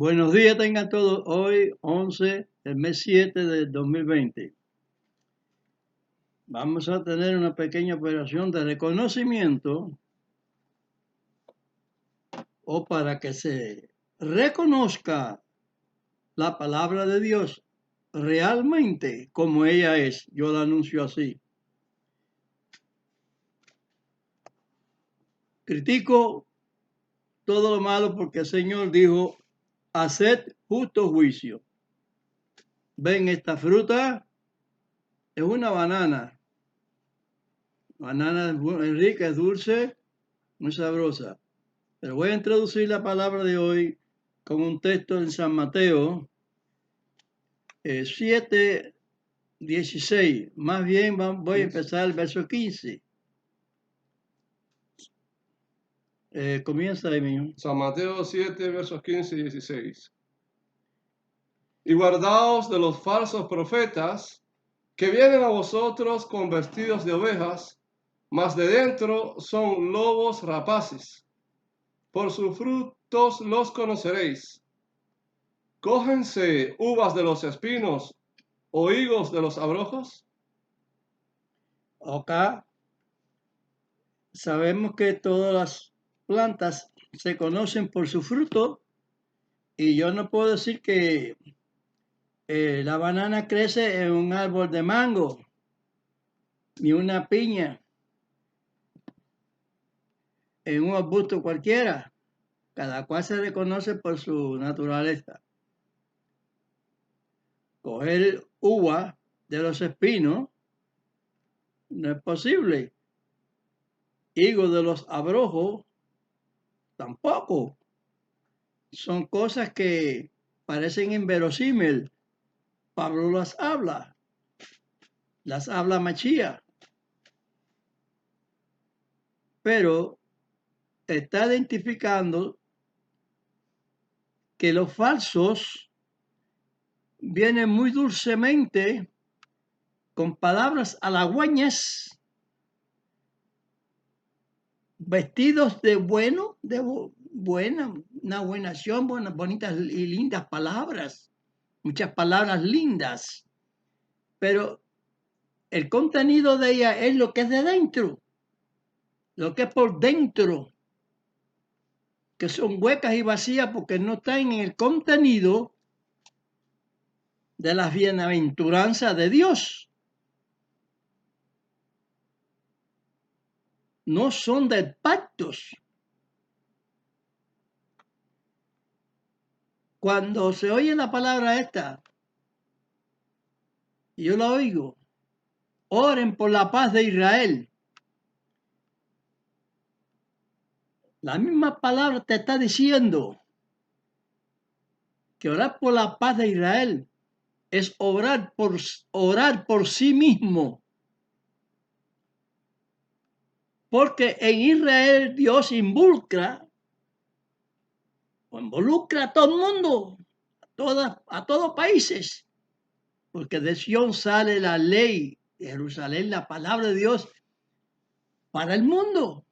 Buenos días tengan todos. Hoy 11 del mes 7 del 2020. Vamos a tener una pequeña operación de reconocimiento o para que se reconozca la palabra de Dios realmente como ella es. Yo la anuncio así. Critico todo lo malo porque el Señor dijo, haced justo juicio. Ven, esta fruta es una banana. Banana es rica, es dulce, muy sabrosa. Pero voy a introducir la palabra de hoy con un texto en San Mateo 7:16. Más bien voy a empezar el verso 15. Comienza ahí, mío. San Mateo 7, versos 15 y 16. Y guardaos de los falsos profetas que vienen a vosotros con vestidos de ovejas, mas de dentro son lobos rapaces. Por sus frutos los conoceréis. ¿Cógense uvas de los espinos o higos de los abrojos? Acá sabemos que todas las plantas se conocen por su fruto y yo no puedo decir que la banana crece en un árbol de mango ni una piña en un arbusto cualquiera. Cada cual se reconoce por su naturaleza. Coger uva de los espinos no es posible. Higo de los abrojos tampoco. Son cosas que parecen inverosímil. Pablo las habla Machía, pero está identificando que los falsos vienen muy dulcemente con palabras halagüeñas, vestidos de bueno, de buena, una buena acción, buenas, bonitas y lindas palabras, muchas palabras lindas, pero el contenido de ella es lo que es de dentro, lo que es por dentro, que son huecas y vacías porque no están en el contenido de las bienaventuranzas de Dios. No son de pactos. Cuando se oye la palabra esta, yo la oigo, oren por la paz de Israel. La misma palabra te está diciendo que orar por la paz de Israel es orar por sí mismo. Porque en Israel Dios involucra a todo el mundo, a todos países. Porque de Sion sale la ley, de Jerusalén la palabra de Dios para el mundo.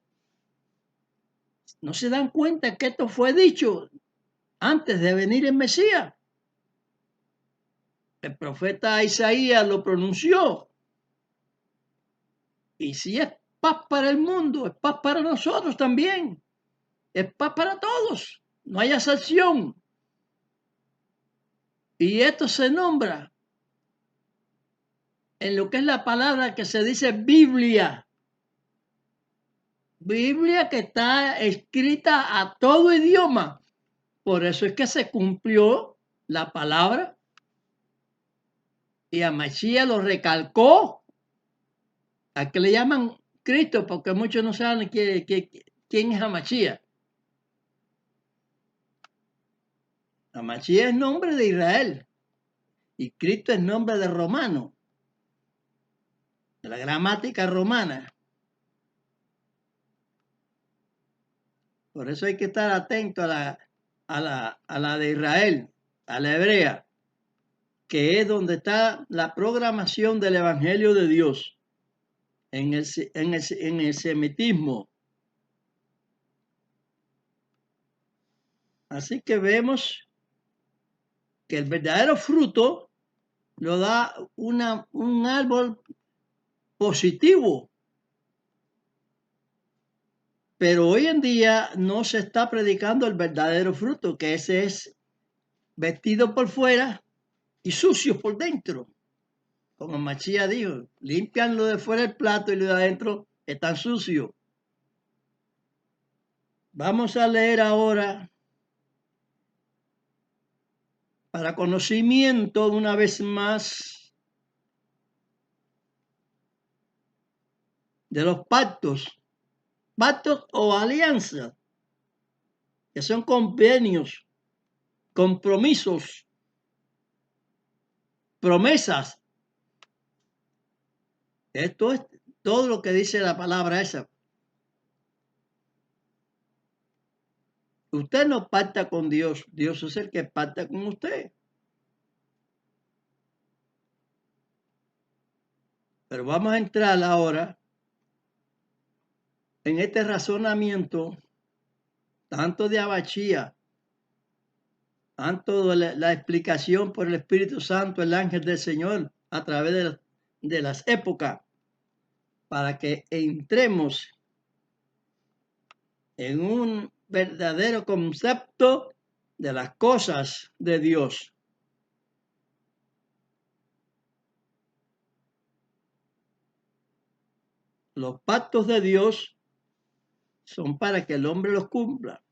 ¿No se dan cuenta que esto fue dicho antes de venir el Mesías? El profeta Isaías lo pronunció. Y si es paz para el mundo, es paz para nosotros también. Es paz para todos. No hay excepción. Y esto se nombra en lo que es la palabra que se dice Biblia. Biblia que está escrita a todo idioma. Por eso es que se cumplió la palabra. Y a Mashiach lo recalcó. ¿A qué le llaman Cristo? Porque muchos no saben quién es Mashiach. Mashiach es nombre de Israel. Y Cristo es nombre de romano. De la gramática romana. Por eso hay que estar atento a la de Israel, a la hebrea, que es donde está la programación del Evangelio de Dios, en el semitismo. Así que vemos que el verdadero fruto lo da un árbol positivo. Pero hoy en día no se está predicando el verdadero fruto, que ese es vestido por fuera y sucio por dentro. Como Machía dijo, limpian lo de fuera el plato y lo de adentro está sucio. Vamos a leer ahora, para conocimiento una vez más, de los pactos o alianzas, que son convenios, compromisos, promesas. Esto es todo lo que dice la palabra esa. Usted no pacta con Dios, Dios es el que pacta con usted. Pero vamos a entrar ahora en este razonamiento, tanto de Abachía, tanto de la explicación por el Espíritu Santo, el ángel del Señor, a través de las épocas, para que entremos en un verdadero concepto de las cosas de Dios. Los pactos de Dios son para que el hombre los cumpla.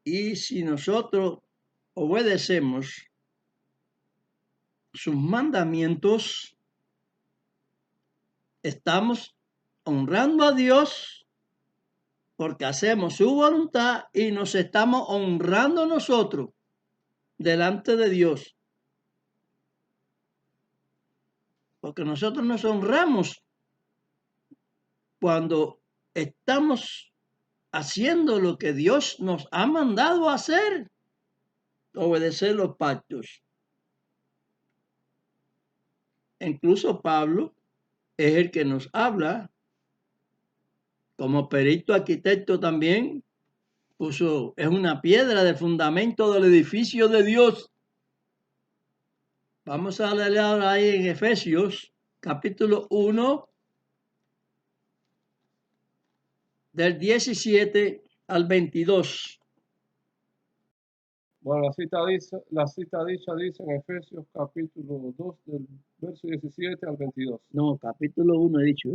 Y si nosotros obedecemos sus mandamientos, estamos honrando a Dios porque hacemos su voluntad y nos estamos honrando nosotros delante de Dios. Porque nosotros nos honramos cuando estamos haciendo lo que Dios nos ha mandado a hacer, obedecer los pactos. Incluso Pablo es el que nos habla, como perito arquitecto también, es una piedra de fundamento del edificio de Dios. Vamos a leer ahora ahí en Efesios, capítulo 1, del 17 al 22. Bueno, la cita dicha dice en Efesios capítulo 2 del verso 17 al 22. No, capítulo 1 he dicho.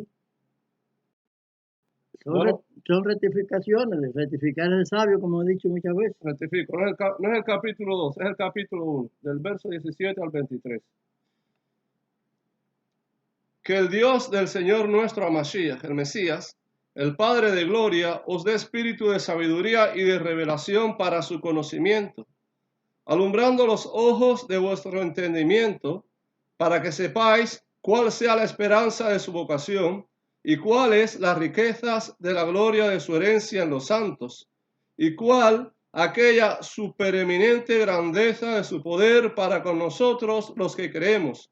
Son rectificaciones, de rectificar el sabio, como he dicho muchas veces. Rectifico, no es el capítulo 2, es el capítulo 1, del verso 17 al 23. Que el Dios del Señor nuestro Amashiach, el Mesías, el Padre de gloria, os dé espíritu de sabiduría y de revelación para su conocimiento, alumbrando los ojos de vuestro entendimiento, para que sepáis cuál sea la esperanza de su vocación y cuáles las riquezas de la gloria de su herencia en los santos, y cuál aquella supereminente grandeza de su poder para con nosotros los que creemos,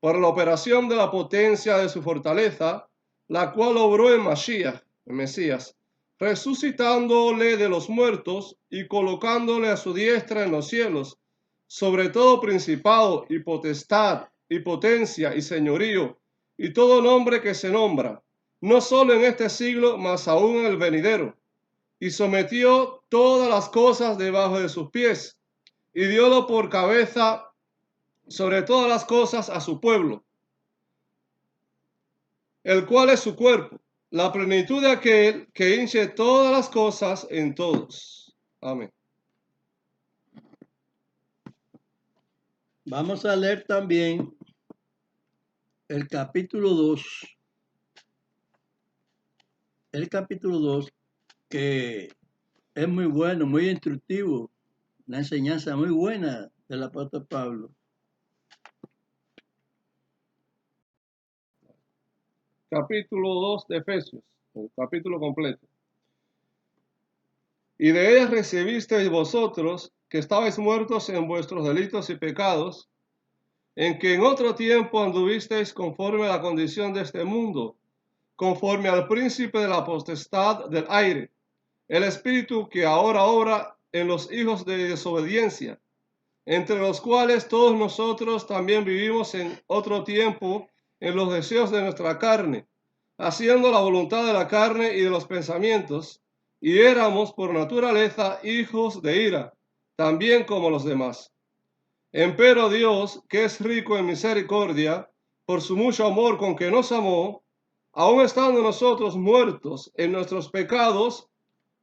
por la operación de la potencia de su fortaleza, la cual obró en Mashiach, el Mesías, resucitándole de los muertos y colocándole a su diestra en los cielos, sobre todo principado y potestad y potencia y señorío, y todo nombre que se nombra, no solo en este siglo, mas aún en el venidero, y sometió todas las cosas debajo de sus pies, y diólo por cabeza sobre todas las cosas a su pueblo, el cual es su cuerpo, la plenitud de aquel que hinche todas las cosas en todos. Amén. Vamos a leer también el capítulo 2. El capítulo 2, que es muy bueno, muy instructivo, una enseñanza muy buena del apóstol Pablo. Capítulo 2 de Efesios, el capítulo completo. Y de ellas recibisteis vosotros, que estabais muertos en vuestros delitos y pecados, en que en otro tiempo anduvisteis conforme a la condición de este mundo, conforme al príncipe de la potestad del aire, el espíritu que ahora obra en los hijos de desobediencia, entre los cuales todos nosotros también vivimos en otro tiempo en los deseos de nuestra carne, haciendo la voluntad de la carne y de los pensamientos, y éramos por naturaleza hijos de ira, también como los demás. Empero Dios, que es rico en misericordia, por su mucho amor con que nos amó, aun estando nosotros muertos en nuestros pecados,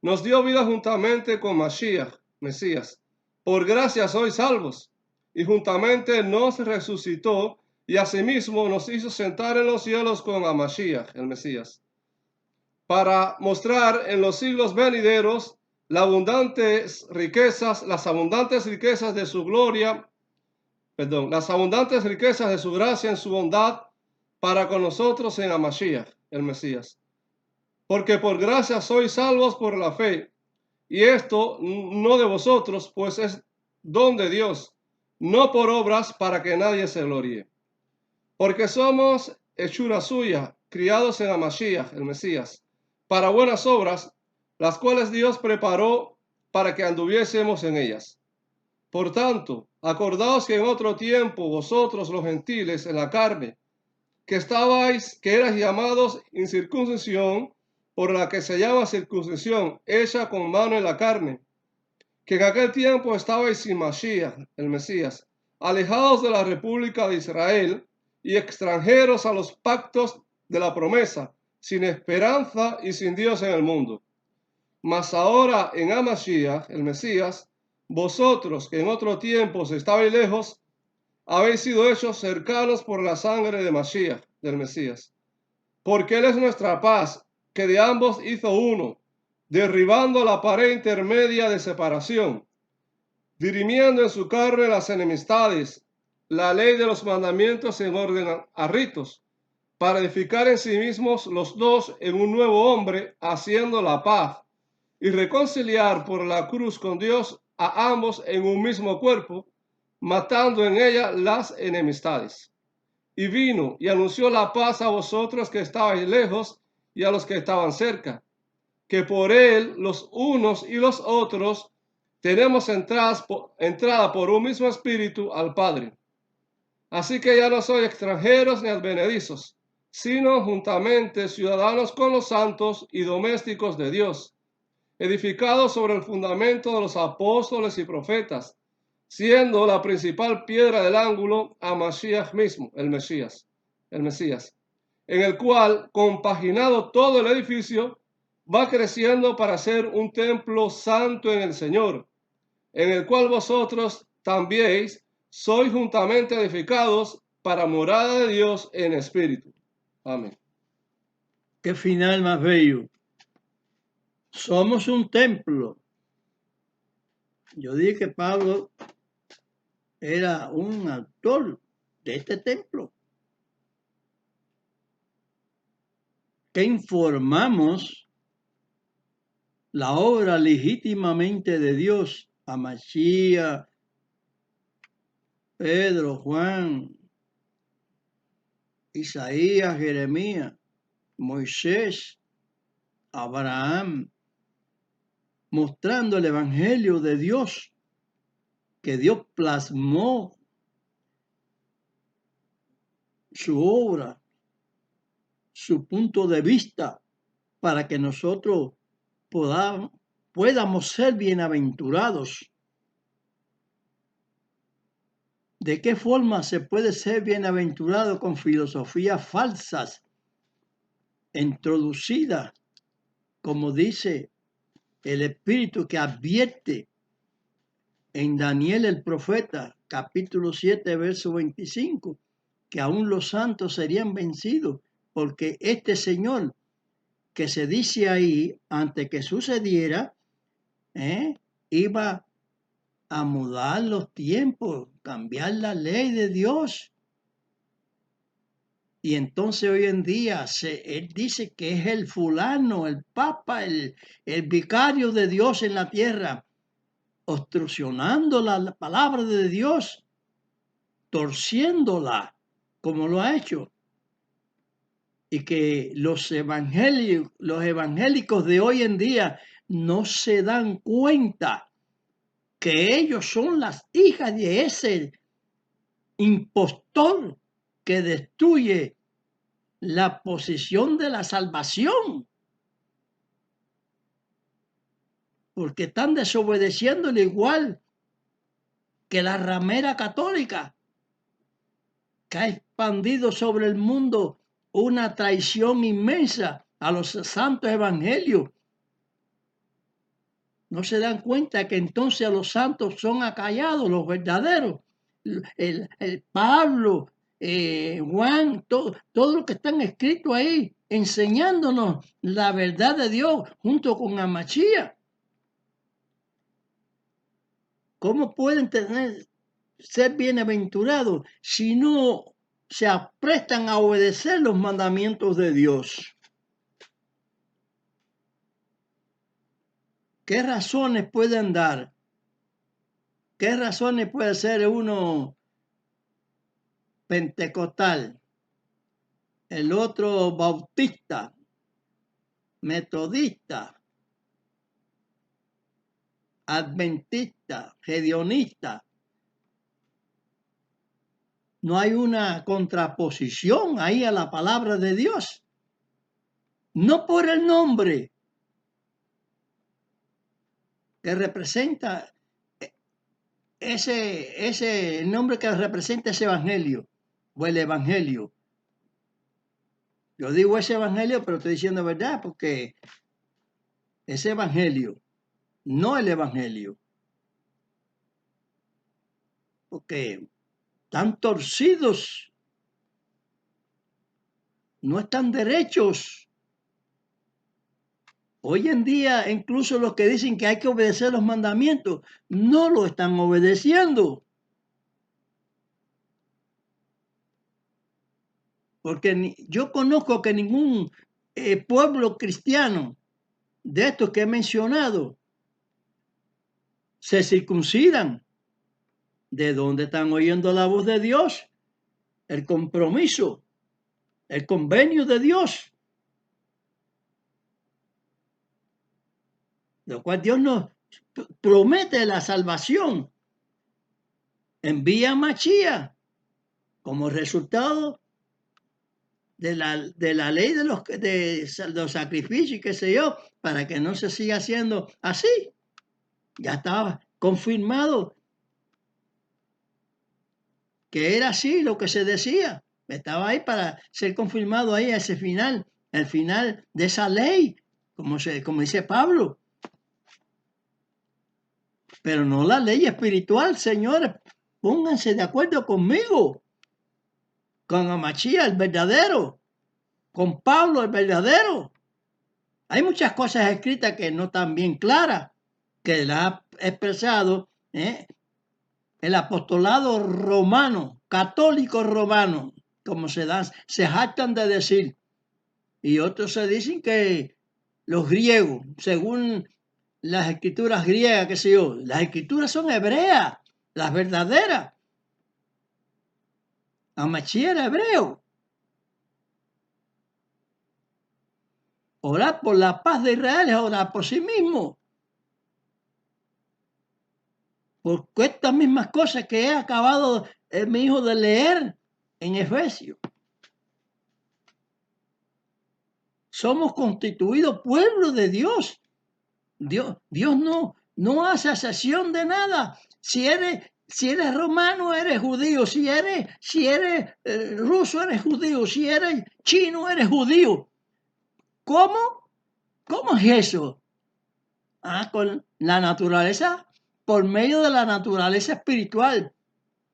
nos dio vida juntamente con Mashiach, Mesías. Por gracia sois salvos, y juntamente nos resucitó, y asimismo nos hizo sentar en los cielos con a Mashiach, el Mesías, para mostrar en los siglos venideros las abundantes riquezas de su gloria, las abundantes riquezas de su gracia en su bondad para con nosotros en Mashiach, el Mesías. Porque por gracia sois salvos por la fe, y esto no de vosotros, pues es don de Dios, no por obras para que nadie se gloríe. Porque somos hechura suya, criados en Mashiach, el Mesías, para buenas obras, las cuales Dios preparó para que anduviésemos en ellas. Por tanto, acordaos que en otro tiempo vosotros los gentiles en la carne, que erais llamados incircuncisión, por la que se llama circuncisión, hecha con mano en la carne, que en aquel tiempo estabais sin Mashiach, el Mesías, alejados de la república de Israel y extranjeros a los pactos de la promesa, sin esperanza y sin Dios en el mundo. Mas ahora en Mashiach, el Mesías, vosotros que en otro tiempo estabais lejos, habéis sido hechos cercanos por la sangre de Mashiach, del Mesías. Porque Él es nuestra paz, que de ambos hizo uno, derribando la pared intermedia de separación, dirimiendo en su carne las enemistades, la ley de los mandamientos en orden a ritos, para edificar en sí mismos los dos en un nuevo hombre, haciendo la paz, y reconciliar por la cruz con Dios a ambos en un mismo cuerpo, matando en ella las enemistades. Y vino y anunció la paz a vosotros que estabais lejos y a los que estaban cerca, que por él los unos y los otros tenemos entrada por un mismo espíritu al Padre. Así que ya no sois extranjeros ni advenedizos, sino juntamente ciudadanos con los santos y domésticos de Dios, edificados sobre el fundamento de los apóstoles y profetas, siendo la principal piedra del ángulo a Mashiach mismo, el Mesías, en el cual, compaginado todo el edificio, va creciendo para ser un templo santo en el Señor, en el cual vosotros también sois juntamente edificados para morada de Dios en espíritu. Amén. Qué final más bello. Somos un templo. Yo dije que Pablo era un autor de este templo. Que informamos la obra legítimamente de Dios a Mashiach, Pedro, Juan, Isaías, Jeremías, Moisés, Abraham, mostrando el evangelio de Dios, que Dios plasmó su obra, su punto de vista, para que nosotros podamos ser bienaventurados. ¿De qué forma se puede ser bienaventurado con filosofías falsas, introducidas, como dice el Espíritu que advierte en Daniel el profeta, capítulo 7, verso 25, que aún los santos serían vencidos, porque este Señor que se dice ahí, antes que sucediera, iba a mudar los tiempos, cambiar la ley de Dios. Y entonces hoy en día él dice que es el fulano, el papa, el vicario de Dios en la tierra, obstruccionando la palabra de Dios, torciéndola, como lo ha hecho. Y que los evangélicos de hoy en día no se dan cuenta que ellos son las hijas de ese impostor que destruye la posición de la salvación, porque están desobedeciendo al igual que la ramera católica, que ha expandido sobre el mundo una traición inmensa a los santos evangelios. No se dan cuenta que entonces los santos son acallados, los verdaderos. El Pablo, Juan, todo lo que están escritos ahí, enseñándonos la verdad de Dios junto con Amachía. ¿Cómo pueden ser bienaventurados si no se aprestan a obedecer los mandamientos de Dios? ¿Qué razones pueden dar? ¿Qué razones puede ser uno pentecostal, el otro bautista, metodista, adventista, hedionista? No hay una contraposición ahí a la palabra de Dios. No por el nombre que representa ese nombre que representa ese evangelio o el evangelio. Yo digo ese evangelio, pero estoy diciendo verdad porque ese evangelio, no el evangelio. Porque están torcidos, no están derechos. Hoy en día, incluso los que dicen que hay que obedecer los mandamientos, no lo están obedeciendo. Porque yo conozco que ningún pueblo cristiano de estos que he mencionado se circuncidan. ¿De dónde están oyendo la voz de Dios? El compromiso, el convenio de Dios. Lo cual Dios nos promete la salvación. Envía a Machía como resultado de la ley de los sacrificios y qué sé yo, para que no se siga haciendo así. Ya estaba confirmado que era así lo que se decía. Estaba ahí para ser confirmado ahí a ese final, el final de esa ley, como dice Pablo. Pero no la ley espiritual, señores. Pónganse de acuerdo conmigo, con Amachía, el verdadero, con Pablo, el verdadero. Hay muchas cosas escritas que no están bien claras, que las ha expresado el apostolado romano, católico romano, como se jactan de decir. Y otros se dicen que los griegos, según las escrituras griegas, qué sé yo, las escrituras son hebreas, las verdaderas. Amachí era hebreo. Orar por la paz de Israel es orar por sí mismo. Porque estas mismas cosas que he acabado, mi hijo, de leer en Efesios. Somos constituidos pueblo de Dios. Dios no hace asesión de nada. Si eres romano, eres judío. Si eres ruso, eres judío. Si eres chino, eres judío. ¿Cómo? ¿Cómo es eso? Con la naturaleza, por medio de la naturaleza espiritual,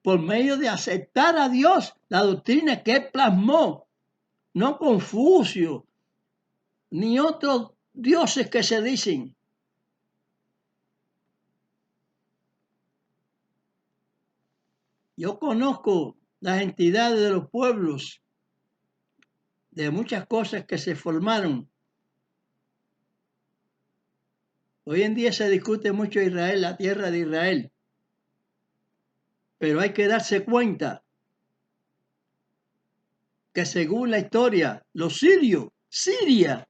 por medio de aceptar a Dios, la doctrina que él plasmó, no Confucio, ni otros dioses que se dicen. Yo conozco las entidades de los pueblos, de muchas cosas que se formaron. Hoy en día se discute mucho Israel, la tierra de Israel. Pero hay que darse cuenta que según la historia, los sirios, Siria,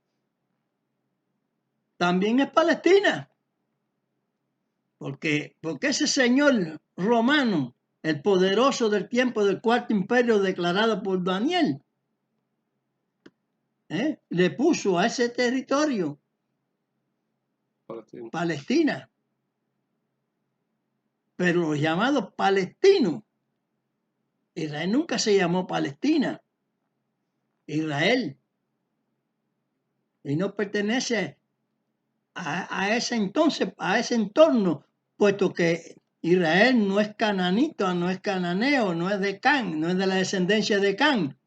también es Palestina. Porque ese señor romano, el poderoso del tiempo del cuarto imperio declarado por Daniel, le puso a ese territorio Palestina. Palestina. Pero los llamados palestinos, Israel nunca se llamó Palestina, Israel, y no pertenece a ese entonces, a ese entorno, puesto que Israel no es cananita, no es cananeo, no es de Can, no es de la descendencia de Can.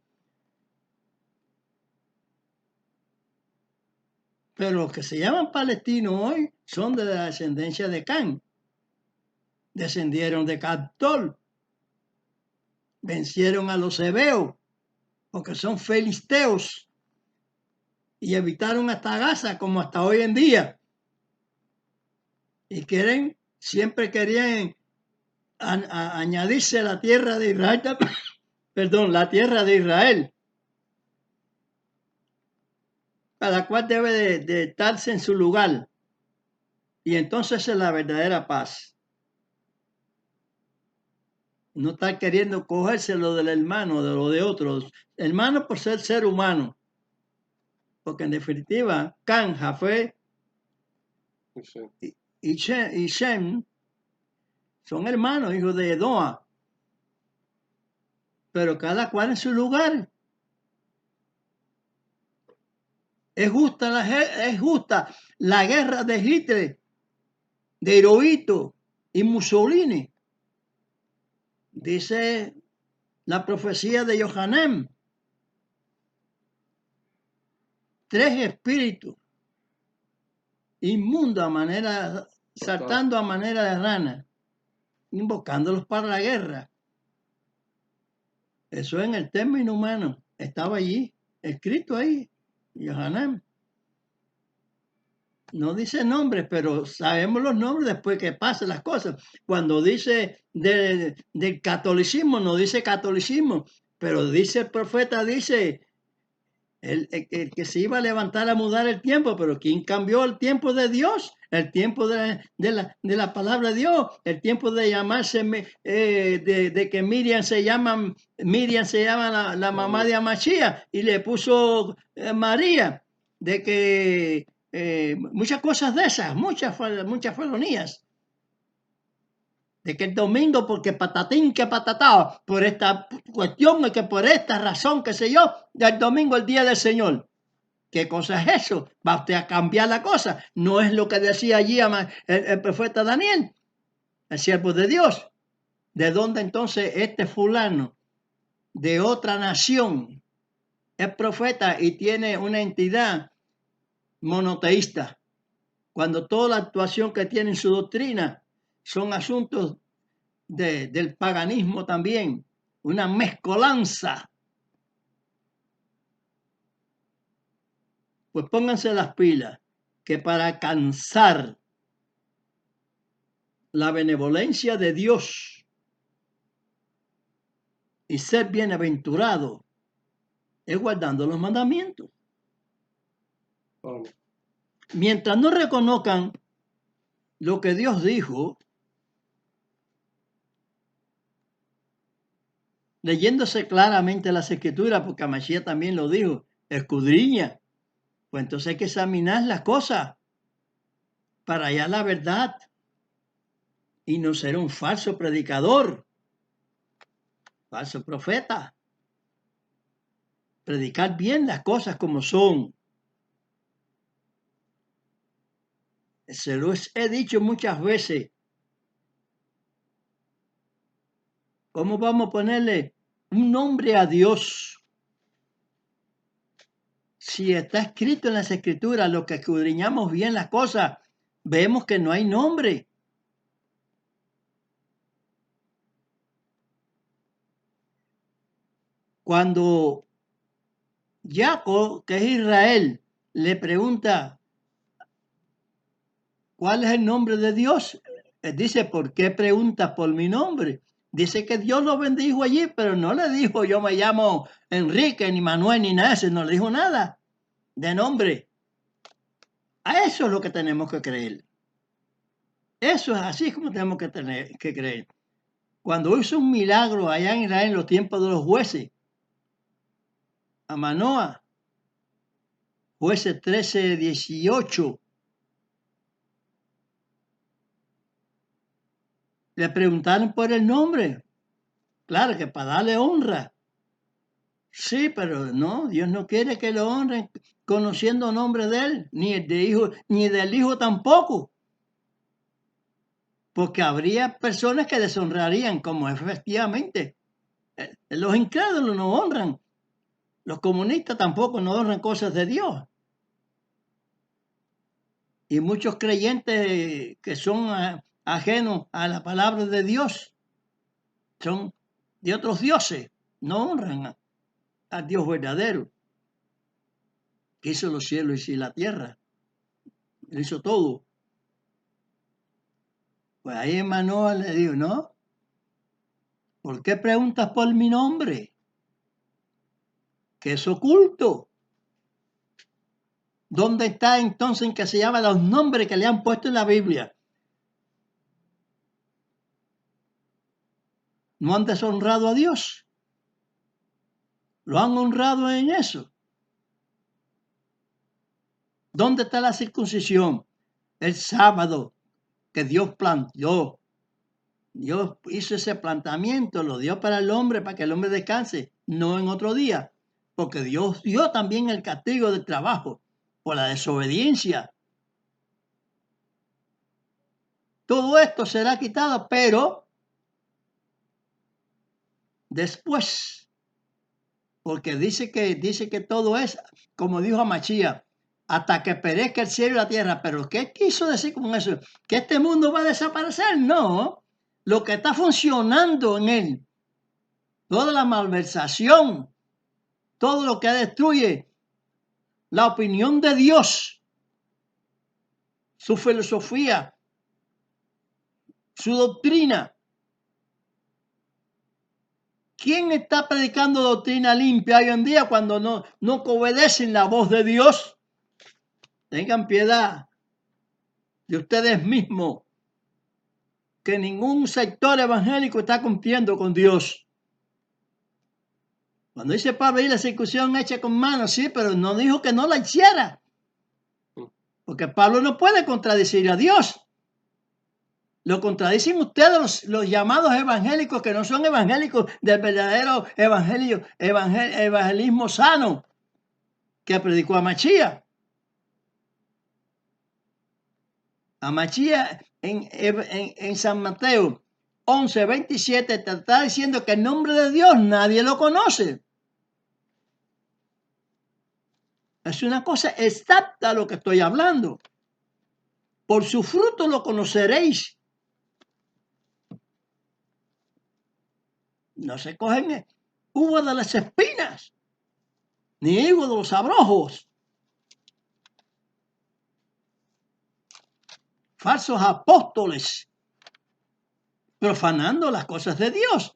Pero los que se llaman palestinos hoy son de la descendencia de Can. Descendieron de Captol, vencieron a los hebeos, porque son filisteos, y evitaron hasta Gaza, como hasta hoy en día. Y siempre querían añadirse la tierra de Israel, perdón, la tierra de Israel. Cada cual debe de estarse en su lugar. Y entonces es la verdadera paz. No estar queriendo cogerse lo del hermano, de lo de otros. Hermano por ser humano. Porque en definitiva, Can, Jafé y Shem son hermanos, hijos de Noa. Pero cada cual en su lugar. Es justa la guerra de Hitler, de Hirohito y Mussolini. Dice la profecía de Yohanan. 3 espíritus inmundos saltando a manera de rana, invocándolos para la guerra. Eso en el término humano estaba allí, escrito ahí, Yohanan. No dice nombres, pero sabemos los nombres después que pasen las cosas. Cuando dice del catolicismo, no dice catolicismo, pero dice el profeta, dice el que se iba a levantar a mudar el tiempo, pero ¿quién cambió el tiempo de Dios? El tiempo de la palabra de Dios, el tiempo de llamarse, de que Miriam se llama la mamá de Amachía y le puso María, de que muchas cosas de esas, muchas felonías. De que el domingo, porque patatín que patatao, por esta cuestión, y que por esta razón, qué sé yo, el domingo el día del Señor. ¿Qué cosa es eso? Va usted a cambiar la cosa. No es lo que decía allí el profeta Daniel, el siervo de Dios. ¿De dónde entonces este fulano de otra nación es profeta y tiene una entidad monoteísta? Cuando toda la actuación que tiene en su doctrina son asuntos del paganismo también, una mezcolanza. Pues pónganse las pilas, que para alcanzar la benevolencia de Dios y ser bienaventurado es guardando los mandamientos. Mientras no reconozcan lo que Dios dijo, leyéndose claramente las escrituras, porque Mashiach también lo dijo, escudriña, pues entonces hay que examinar las cosas para hallar la verdad y no ser un falso predicador, falso profeta. Predicar bien las cosas como son. Se los he dicho muchas veces. ¿Cómo vamos a ponerle un nombre a Dios? Si está escrito en las escrituras, lo que escudriñamos bien las cosas, vemos que no hay nombre. Cuando Jacob, que es Israel, le pregunta, ¿cuál es el nombre de Dios? Él dice, ¿por qué preguntas por mi nombre? Dice que Dios lo bendijo allí, pero no le dijo, yo me llamo Enrique, ni Manuel, ni nada, no le dijo nada de nombre. A eso es lo que tenemos que creer. Eso es así como tenemos que tener que creer. Cuando hizo un milagro allá en Israel en los tiempos de los jueces, a Manoa, jueces 13:18, le preguntaron por el nombre. Claro que para darle honra. Sí, pero no, Dios no quiere que lo honren conociendo el nombre de él, ni el de hijo, ni del hijo tampoco. Porque habría personas que deshonrarían, como efectivamente. Los incrédulos no honran. Los comunistas tampoco no honran cosas de Dios. Y muchos creyentes que son ajenos a la palabra de Dios, son de otros dioses, no honran a Dios verdadero, que hizo los cielos y la tierra, lo hizo todo. Pues ahí Manoah le dijo, no, ¿por qué preguntas por mi nombre? Que es oculto. ¿Dónde está entonces en que se llaman los nombres que le han puesto en la Biblia? ¿No han deshonrado a Dios? ¿Lo han honrado en eso? ¿Dónde está la circuncisión? El sábado que Dios plantó. Dios hizo ese plantamiento, lo dio para el hombre, para que el hombre descanse, no en otro día, porque Dios dio también el castigo del trabajo por la desobediencia. Todo esto será quitado, pero después, porque dice que todo es, como dijo Machía, hasta que perezca el cielo y la tierra. Pero ¿qué quiso decir con eso? ¿Que este mundo va a desaparecer? No. Lo que está funcionando en él, toda la malversación, todo lo que destruye la opinión de Dios, su filosofía, su doctrina. ¿Quién está predicando doctrina limpia hoy en día cuando no obedecen la voz de Dios? Tengan piedad de ustedes mismos, que ningún sector evangélico está cumpliendo con Dios. Cuando dice Pablo, la circuncisión hecha con manos, sí, pero no dijo que no la hiciera. Porque Pablo no puede contradecir a Dios. Lo contradicen ustedes los llamados evangélicos que no son evangélicos del verdadero evangelismo sano que predicó a Machía. A Machía en San Mateo 11:27 te está diciendo que el nombre de Dios nadie lo conoce. Es una cosa exacta lo que estoy hablando. Por su fruto lo conoceréis. No se cogen uvas de las espinas, ni higos de los abrojos. Falsos apóstoles, profanando las cosas de Dios.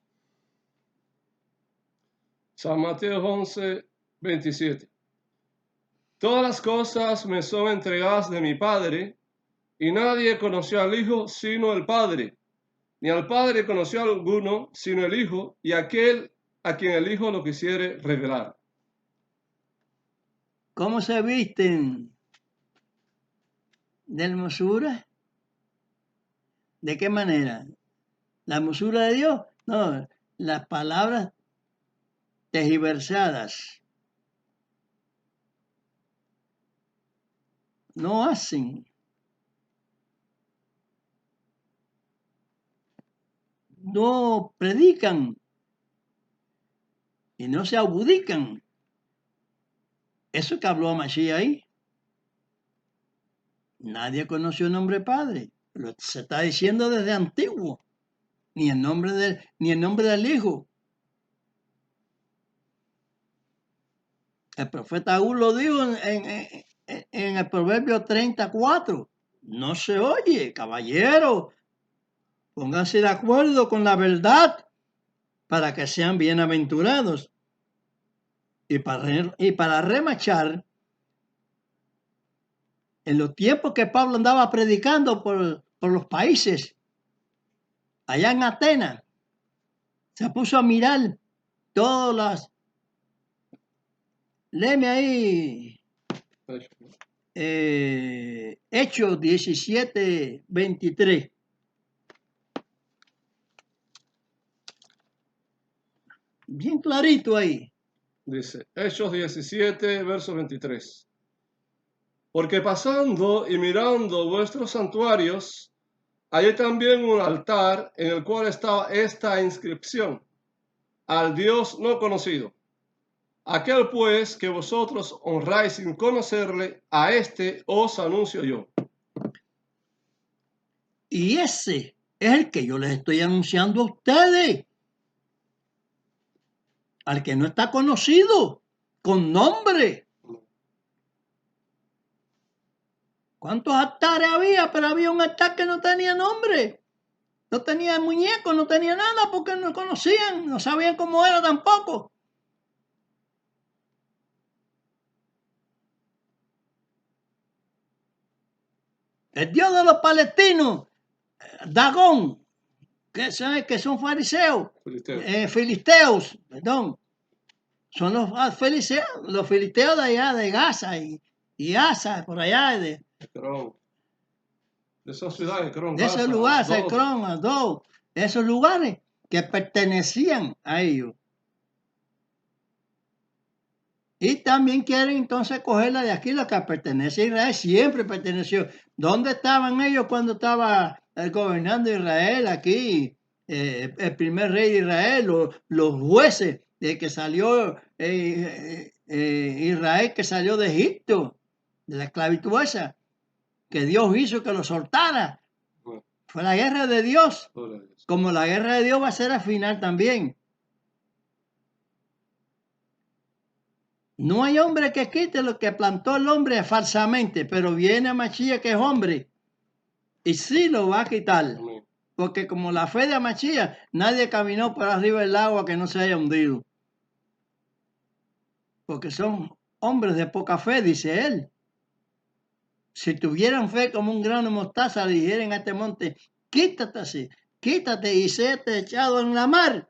San Mateo 11:27. Todas las cosas me son entregadas de mi Padre, y nadie conoció al Hijo sino el Padre, ni al Padre conoció a alguno sino el Hijo, y aquel a quien el Hijo lo quisiere revelar. ¿Cómo se visten de hermosura? ¿De qué manera? ¿La hermosura de Dios? No, las palabras tergiversadas no hacen, no predican y no se audican. Eso que habló Mashiach ahí. Nadie conoció el nombre Padre. Se está diciendo desde antiguo. Ni el nombre del Hijo. El profeta Agú lo dijo en el Proverbio 34. No se oye, caballero. Pónganse de acuerdo con la verdad para que sean bienaventurados. Y para remachar, en los tiempos que Pablo andaba predicando por por los países, allá en Atenas, se puso a mirar todas las... Léeme ahí, Hechos 17:23. Bien clarito ahí. Dice, Hechos 17, verso 23. Porque pasando y mirando vuestros santuarios, hallé también un altar en el cual estaba esta inscripción: al Dios no conocido. Aquel pues que vosotros honráis sin conocerle, a este os anuncio yo. Y ese es el que yo les estoy anunciando a ustedes. Al que no está conocido, con nombre. ¿Cuántos altares había? Pero había un altar que no tenía nombre. No tenía muñeco, no tenía nada porque no conocían, no sabían cómo era tampoco. El Dios de los palestinos, Dagón, que son fariseos, filisteos, perdón. Son los filisteos de allá de Gaza y Asa, por allá de esas ciudades, de esos lugares, Ekron, Asdod, esos lugares que pertenecían a ellos. Y también quieren entonces cogerla de aquí, lo que pertenece a Israel, siempre perteneció. ¿Dónde estaban ellos cuando estaba gobernando Israel aquí? El primer rey de Israel, los jueces de que salió Israel, que salió de Egipto, de la esclavitud esa, que Dios hizo que lo soltara. Fue la guerra de Dios, como la guerra de Dios va a ser al final también. No hay hombre que quite lo que plantó el hombre falsamente, pero viene Amachía que es hombre y sí lo va a quitar. Porque como la fe de Amachía, nadie caminó por arriba del agua que no se haya hundido. Porque son hombres de poca fe, dice él. Si tuvieran fe como un grano de mostaza, le dijeran a este monte, quítate así, quítate y seas echado en la mar.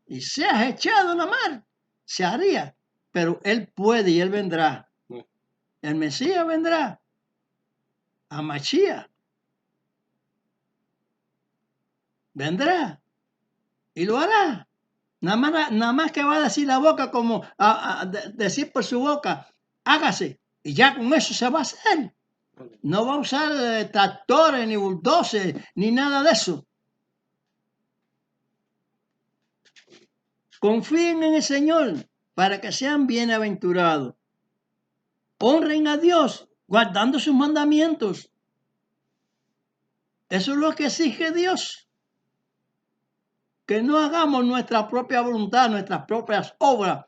Y seas echado en la mar, se haría. Pero él puede y él vendrá. El Mesías vendrá. Amachía. Vendrá. Y lo hará. Nada más que va a decir la boca como decir por su boca, hágase. Y ya con eso se va a hacer. No va a usar tractores, ni bulldozers, ni nada de eso. Confíen en el Señor para que sean bienaventurados. Honren a Dios guardando sus mandamientos. Eso es lo que exige Dios. Que no hagamos nuestra propia voluntad, nuestras propias obras,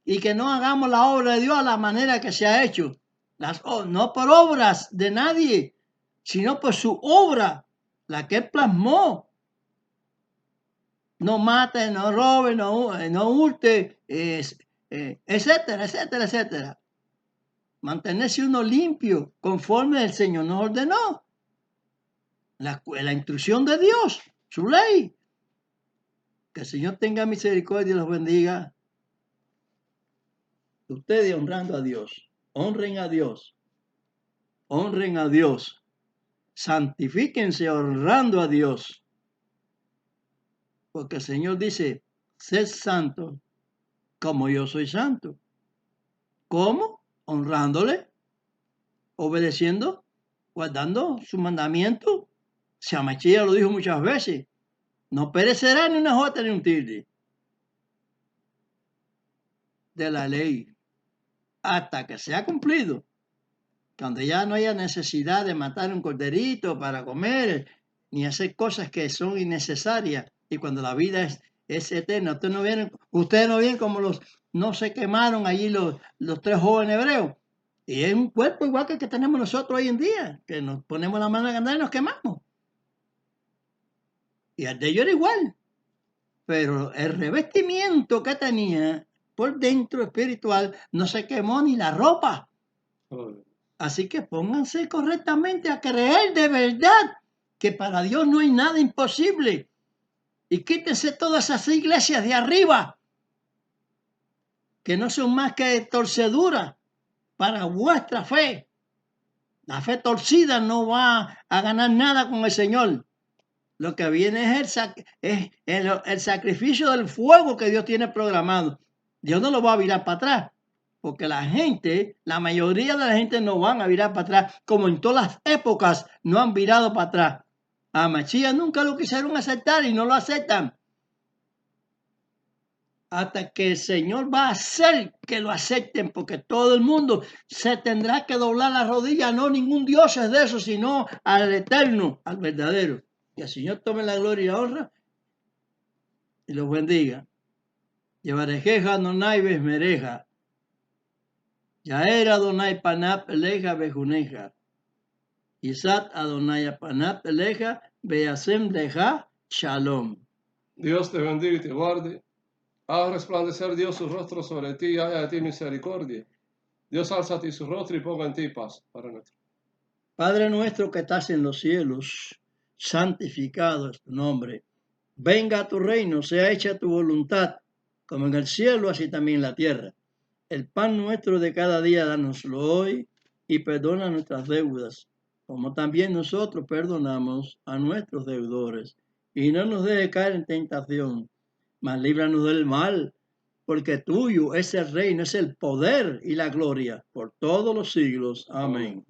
y que no hagamos la obra de Dios a la manera que se ha hecho. No por obras de nadie, sino por su obra, la que él plasmó. No mate, no robe, no hurte, etcétera, etcétera, etcétera. Mantenerse uno limpio, conforme el Señor nos ordenó. La instrucción de Dios, su ley. Que el Señor tenga misericordia y los bendiga. Ustedes honrando a Dios, honren a Dios, honren a Dios, santifíquense honrando a Dios. Porque el Señor dice, sed santo como yo soy santo. ¿Cómo? Honrándole, obedeciendo, guardando su mandamiento. Samachía lo dijo muchas veces, no perecerá ni una jota ni un tilde de la ley hasta que sea cumplido. Cuando ya no haya necesidad de matar un corderito para comer, ni hacer cosas que son innecesarias, y cuando la vida es eterna. Ustedes no ven como no se quemaron allí los 3 jóvenes hebreos. Y es un cuerpo igual que el que tenemos nosotros hoy en día, que nos ponemos la mano a andar y nos quemamos. Y el de ellos era igual. Pero el revestimiento que tenía por dentro espiritual no se quemó ni la ropa. Así que pónganse correctamente a creer de verdad que para Dios no hay nada imposible. Y quítense todas esas iglesias de arriba, que no son más que torceduras para vuestra fe. La fe torcida no va a ganar nada con el Señor. Lo que viene es el sacrificio del fuego que Dios tiene programado. Dios no lo va a virar para atrás, porque la mayoría de la gente no van a virar para atrás, como en todas las épocas no han virado para atrás. A Mashiach nunca lo quisieron aceptar y no lo aceptan. Hasta que el Señor va a hacer que lo acepten, porque todo el mundo se tendrá que doblar la rodilla, no ningún Dios es de eso, sino al eterno, al verdadero. Que el Señor tome la gloria y la honra y los bendiga. Llevarejeja Adonai besmereja. Yaer Adonai panap eleja bejuneja. Isat Adonai panap eleja beasem leja shalom. Dios te bendiga y te guarde. Haga resplandecer Dios su rostro sobre ti y haya de ti misericordia. Dios alza a ti su rostro y ponga en ti paz. Para nuestro. Padre nuestro que estás en los cielos, santificado es tu nombre. Venga a tu reino, sea hecha tu voluntad, como en el cielo, así también en la tierra. El pan nuestro de cada día, dánoslo hoy, y perdona nuestras deudas, como también nosotros perdonamos a nuestros deudores. Y no nos dejes caer en tentación, mas líbranos del mal, porque tuyo es el reino, es el poder y la gloria por todos los siglos. Amén.